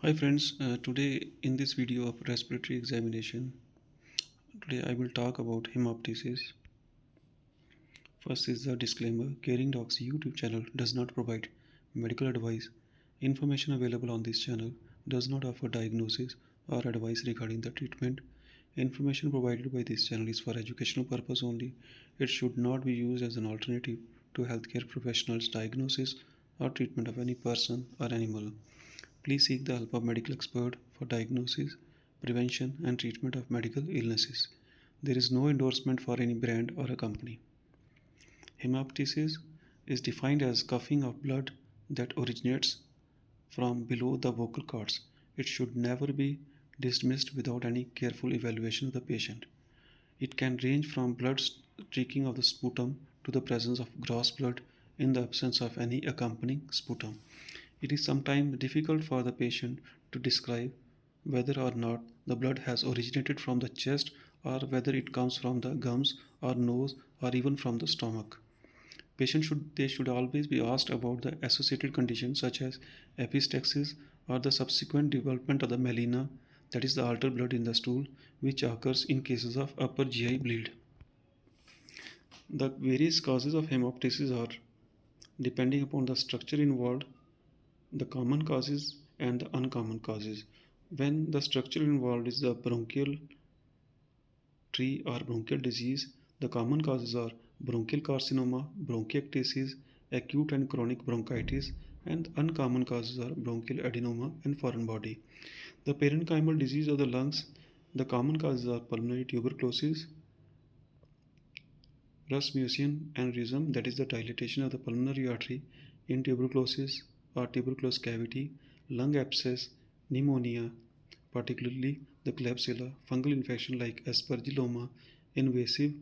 Hi friends, today in this video of respiratory examination, today I will talk about hemoptysis. First is the disclaimer, Caring Docs YouTube channel does not provide medical advice. Information available on this channel does not offer diagnosis or advice regarding the treatment. Information provided by this channel is for educational purpose only. It should not be used as an alternative to healthcare professionals' diagnosis or treatment of any person or animal. Please seek the help of medical expert for diagnosis, prevention, and treatment of medical illnesses. There is no endorsement for any brand or a company. Hemoptysis is defined as coughing of blood that originates from below the vocal cords. It should never be dismissed without any careful evaluation of the patient. It can range from blood streaking of the sputum to the presence of gross blood in the absence of any accompanying sputum. It is sometimes difficult for the patient to describe whether or not the blood has originated from the chest or whether it comes from the gums or nose or even from the stomach. Patients should always be asked about the associated conditions such as epistaxis or the subsequent development of the melaena, that is the altered blood in the stool, which occurs in cases of upper GI bleed. The various causes of hemoptysis are depending upon the structure involved, the common causes and the uncommon causes. When the structure involved is the bronchial tree or bronchial disease, the common causes are bronchial carcinoma, bronchiectasis, acute and chronic bronchitis, and uncommon causes are bronchial adenoma and foreign body. The parenchymal disease of the lungs, the common causes are pulmonary tuberculosis, Rasmussen aneurysm, that is the dilatation of the pulmonary artery in tuberculosis or tuberculous cavity, lung abscess, pneumonia, particularly the Klebsiella, fungal infection like aspergilloma, invasive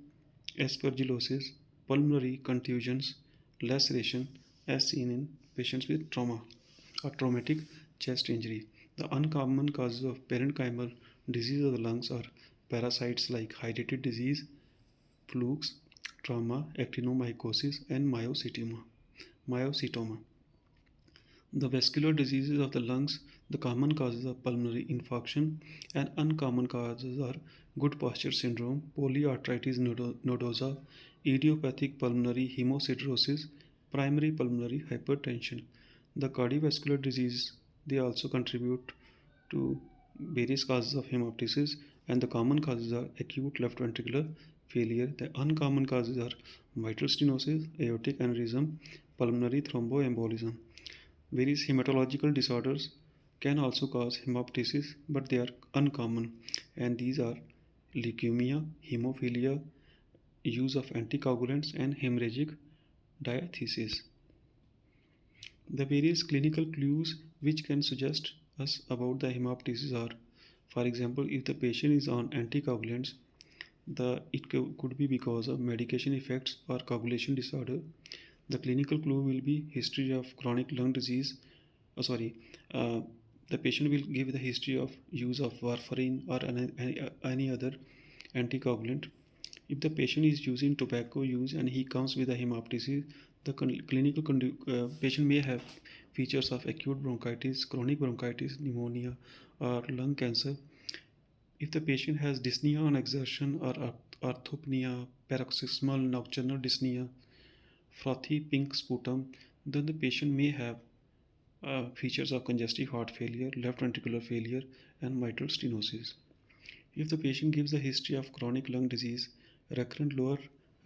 aspergillosis, pulmonary contusions, laceration as seen in patients with trauma or traumatic chest injury. The uncommon causes of parenchymal disease of the lungs are parasites like hydatid disease, flukes, trauma, actinomycosis, and myocetoma. The vascular diseases of the lungs, the common causes are pulmonary infarction, and uncommon causes are good posture syndrome, polyarteritis nodosa, idiopathic pulmonary hemosiderosis, primary pulmonary hypertension. The cardiovascular disease, they also contribute to various causes of hemoptysis, and the common causes are acute left ventricular failure. The uncommon causes are mitral stenosis, aortic aneurysm, pulmonary thromboembolism. Various hematological disorders can also cause hemoptysis, but they are uncommon, and these are leukemia, hemophilia, use of anticoagulants, and hemorrhagic diathesis. The various clinical clues which can suggest us about the hemoptysis are, for example, if the patient is on anticoagulants, could be because of medication effects or coagulation disorder. The clinical clue will be history of chronic lung disease. Oh, sorry, uh, the patient will give the history of use of warfarin or any other anticoagulant. If the patient is using tobacco use and he comes with a hemoptysis, the patient may have features of acute bronchitis, chronic bronchitis, pneumonia, or lung cancer. If the patient has dyspnea on exertion or orthopnea, paroxysmal nocturnal dyspnea, frothy pink sputum, then the patient may have features of congestive heart failure, left ventricular failure, and mitral stenosis. If the patient gives a history of chronic lung disease, recurrent lower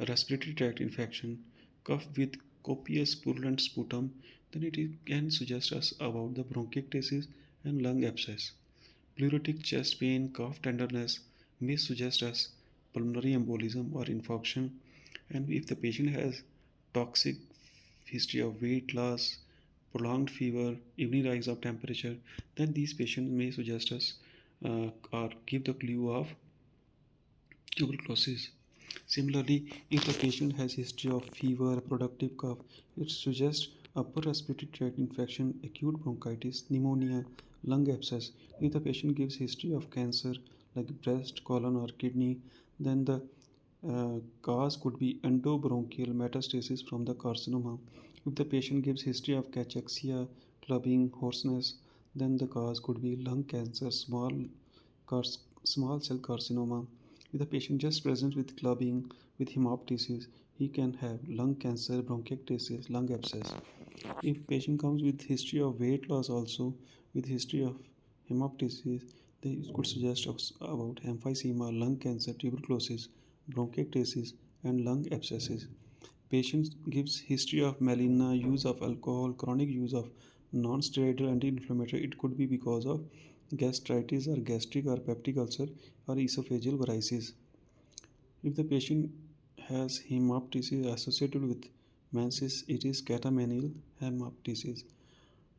respiratory tract infection, cough with copious purulent sputum, then can suggest us about the bronchiectasis and lung abscess. Pleuritic chest pain, cough tenderness may suggest us pulmonary embolism or infarction. And if the patient has toxic history of weight loss, prolonged fever, evening rise of temperature, then these patients may suggest us or give the clue of tuberculosis. Similarly, if the patient has history of fever, productive cough, it suggests upper respiratory tract infection, acute bronchitis, pneumonia, lung abscess. If the patient gives history of cancer like breast, colon, or kidney, then the cause could be endobronchial metastasis from the carcinoma. If the patient gives history of cachexia, clubbing, hoarseness, Then the cause could be lung cancer, small cell carcinoma. If the patient just presents with clubbing with hemoptysis, he can have lung cancer, bronchiectasis, lung abscess. If patient comes with history of weight loss also, with history of hemoptysis, they could suggest about emphysema, lung cancer, tuberculosis, bronchiectasis, and lung abscesses. Patient gives history of melaena, use of alcohol, chronic use of non-steroidal anti-inflammatory. It could be because of gastritis or gastric or peptic ulcer or esophageal varices. If the patient has hemoptysis associated with menses, it is catamenial hemoptysis.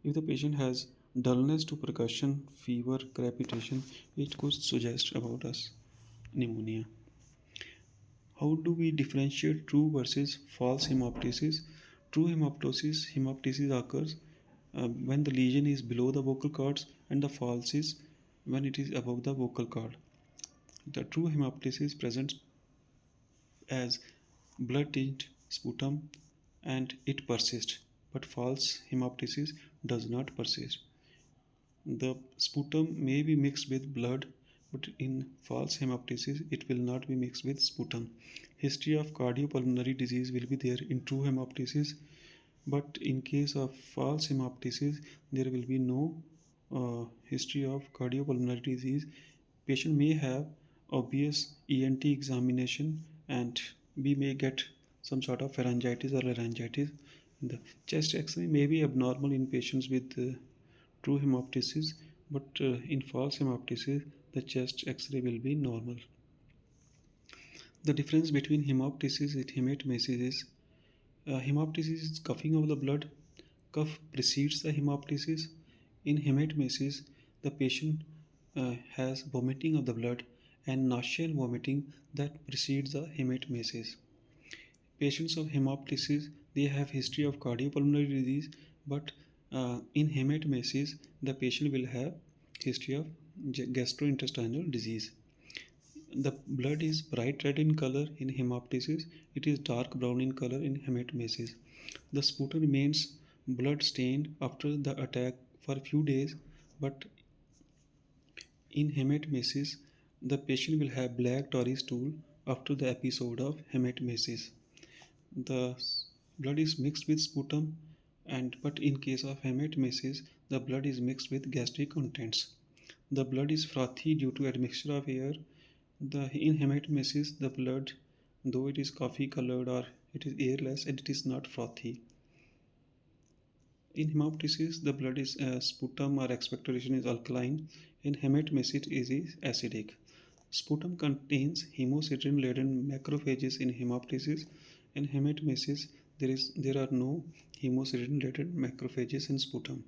If the patient has dullness to percussion, fever, crepitation, it could suggest about us pneumonia. How do we differentiate true versus false hemoptysis? True hemoptysis occurs when the lesion is below the vocal cords, and the false is when it is above the vocal cord. The true hemoptysis presents as blood tinged sputum and it persists, but false hemoptysis does not persist. The sputum may be mixed with blood, but in false hemoptysis, it will not be mixed with sputum. History of cardiopulmonary disease will be there in true hemoptysis, but in case of false hemoptysis, there will be no history of cardiopulmonary disease. Patient may have obvious ENT examination, and we may get some sort of pharyngitis or laryngitis. The chest X-ray may be abnormal in patients with true hemoptysis, but in false hemoptysis, the chest X-ray will be normal. The difference between hemoptysis and hematemesis is hemoptysis is coughing of the blood. Cough precedes the hemoptysis. In hematemesis, the patient has vomiting of the blood and nausea and vomiting that precedes the hematemesis. Patients of hemoptysis, they have history of cardiopulmonary disease, but in hematemesis, the patient will have history of gastrointestinal disease. The blood is bright red in color in hemoptysis. It is dark brown in color in hematemesis. The sputum remains blood stained after the attack for a few days, but in hematemesis, the patient will have black tarry stool after the episode of hematemesis. The blood is mixed with sputum, and but in case of hematemesis, the blood is mixed with gastric contents. The blood is frothy due to admixture of air. In hematemesis, the blood, though it is coffee colored or it is airless, and it is not frothy. In hemoptysis, the blood is sputum or expectoration is alkaline. In hematemesis, it is acidic. Sputum contains hemosiderin-laden macrophages in hemoptysis. In hematemesis, there are no hemosiderin-laden macrophages in sputum.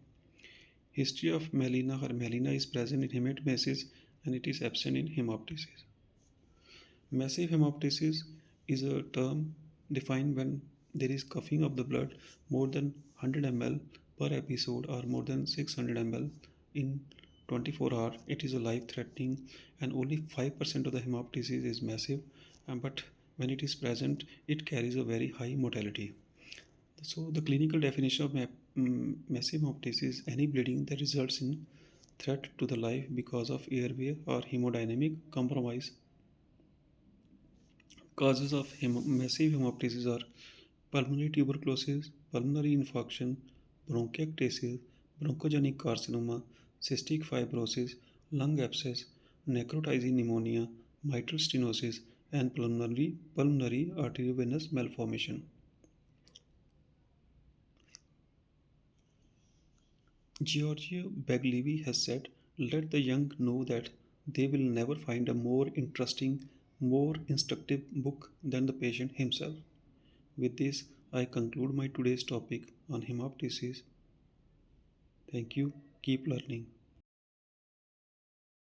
History of melaena or melaena is present in hematemesis and it is absent in hemoptysis. Massive hemoptysis is a term defined when there is coughing of the blood more than 100 ml per episode or more than 600 ml in 24 hours. It is a life threatening, and only 5% of the hemoptysis is massive, but when it is present, it carries a very high mortality. So, the clinical definition of massive hemoptysis is any bleeding that results in threat to the life because of airway or hemodynamic compromise. Causes of massive hemoptysis are pulmonary tuberculosis, pulmonary infarction, bronchiectasis, bronchogenic carcinoma, cystic fibrosis, lung abscess, necrotizing pneumonia, mitral stenosis, and pulmonary arteriovenous malformation. Giorgio Baglivi has said, "Let the young know that they will never find a more interesting, more instructive book than the patient himself." With this, I conclude my today's topic on hemoptysis. Thank you. Keep learning.